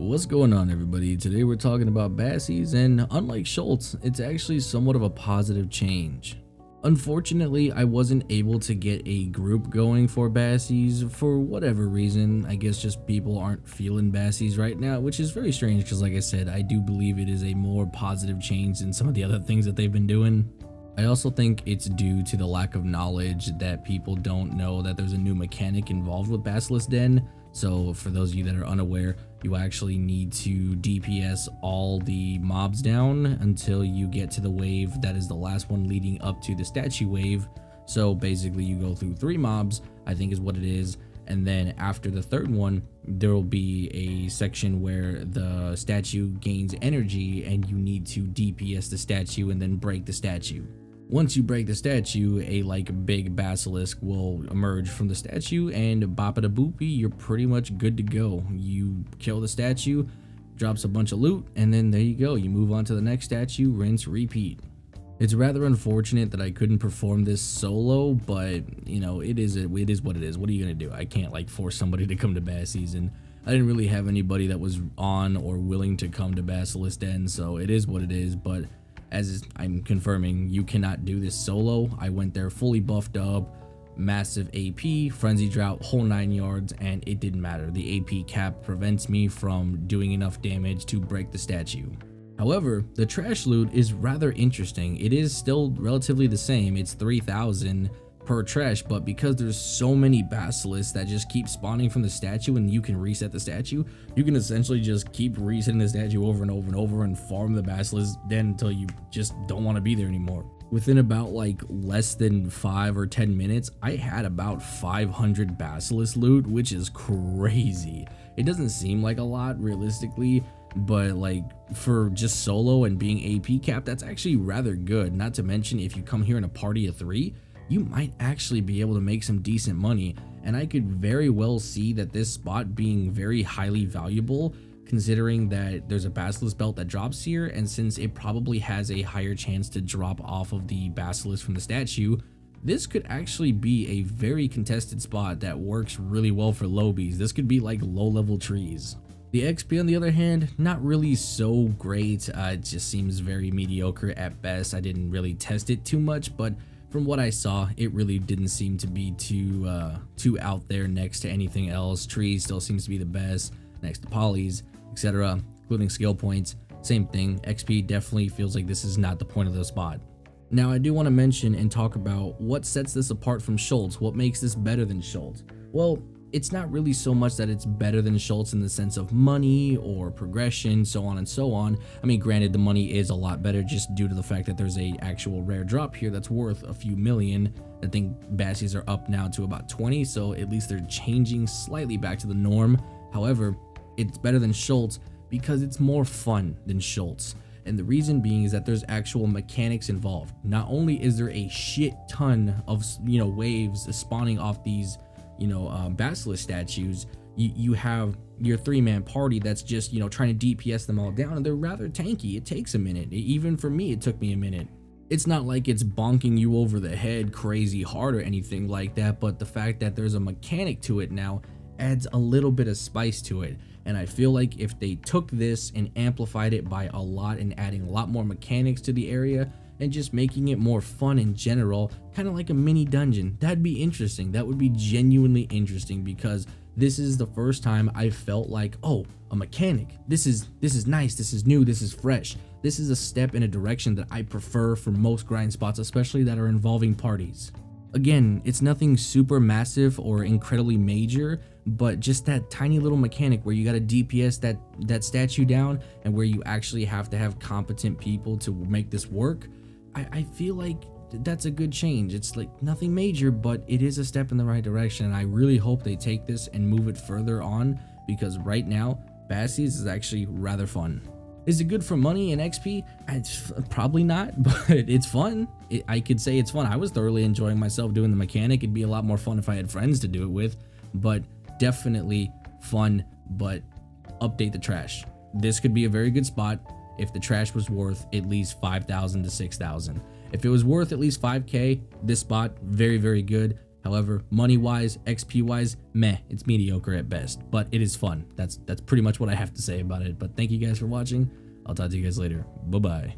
What's going on, everybody? Today we're talking about Bassies, and unlike Schultz, it's actually somewhat of a positive change. Unfortunately, I wasn't able to get a group going for Bassies for whatever reason. I guess just people aren't feeling Bassies right now, which is very strange because, like I said, I do believe it is a more positive change than some of the other things that they've been doing. I also think it's due to the lack of knowledge that people don't know that there's a new mechanic involved with Basilisk Den. So for those of you that are unaware, you actually need to DPS all the mobs down until you get to the wave that is the last one leading up to the statue wave. So basically you go through 3 mobs, I think is what it is, and then after the 3rd one there will be a section where the statue gains energy and you need to DPS the statue and then break the statue. Once you break the statue, a big basilisk will emerge from the statue, and boppa da boopy, you're pretty much good to go. You kill the statue, drops a bunch of loot, and then there you go. You move on to the next statue, rinse, repeat. It's rather unfortunate that I couldn't perform this solo, but you know, it is what it is. What are you gonna do? I can't force somebody to come to Bassies, and I didn't really have anybody that was on or willing to come to Basilisk Den, so it is what it is. But as I'm confirming, you cannot do this solo. I went there fully buffed up, massive AP, frenzy drought, whole 9 yards, and it didn't matter. The AP cap prevents me from doing enough damage to break the statue. However, the trash loot is rather interesting. It is still relatively the same. It's 3,000 per trash, but because there's so many basilisks that just keep spawning from the statue and you can reset the statue, you can essentially just keep resetting the statue over and over and over and farm the Basilisk Den until you just don't want to be there anymore. Within about less than 5 or 10 minutes, I had about 500 basilisk loot, which is crazy. It doesn't seem like a lot realistically, but for just solo and being AP capped, that's actually rather good. Not to mention, if you come here in a party of 3, you might actually be able to make some decent money, and I could very well see that this spot being very highly valuable, considering that there's a basilisk belt that drops here, and since it probably has a higher chance to drop off of the basilisk from the statue, this could actually be a very contested spot that works really well for lowbies. This could be like low-level trees. The XP, on the other hand, not really so great. It just seems very mediocre at best. I didn't really test it too much, but from what I saw, it really didn't seem to be too out there next to anything else. Trees still seems to be the best, next to polys, etc., including skill points. Same thing. XP definitely feels like this is not the point of the spot. Now, I do want to mention and talk about what sets this apart from Schultz. What makes this better than Schultz? Well, it's not really so much that it's better than Schultz in the sense of money or progression, so on and so on. I mean, granted, the money is a lot better just due to the fact that there's a actual rare drop here that's worth a few million. I think Bassies are up now to about 20, so at least they're changing slightly back to the norm. However, it's better than Schultz because it's more fun than Schultz. And the reason being is that there's actual mechanics involved. Not only is there a shit ton of, waves spawning off these basilisk statues, you have your 3-man party that's just trying to DPS them all down, and they're rather tanky. It takes a minute. Even for me, it took me a minute. It's not like it's bonking you over the head crazy hard or anything like that, but the fact that there's a mechanic to it now adds a little bit of spice to it. And I feel like if they took this and amplified it by a lot and adding a lot more mechanics to the area and just making it more fun in general, kind of like a mini dungeon, that'd be interesting. That would be genuinely interesting, because this is the first time I felt like, oh, a mechanic. This is nice, this is new, this is fresh. This is a step in a direction that I prefer for most grind spots, especially that are involving parties. Again, it's nothing super massive or incredibly major, but just that tiny little mechanic where you got to DPS that statue down, and where you actually have to have competent people to make this work. I feel like that's a good change. It's nothing major, but it is a step in the right direction, and I really hope they take this and move it further on, because right now Bassies is actually rather fun. Is it good for money and XP? It's probably not, but it's fun. I could say it's fun. I was thoroughly enjoying myself doing the mechanic. It'd be a lot more fun if I had friends to do it with, but definitely fun. But update the trash. This could be a very good spot if the trash was worth at least 5,000 to 6,000. If it was worth at least 5K, this spot, very, very good. However, money-wise, XP-wise, meh, it's mediocre at best, but it is fun. That's pretty much what I have to say about it. But thank you guys for watching. I'll talk to you guys later. Bye-bye.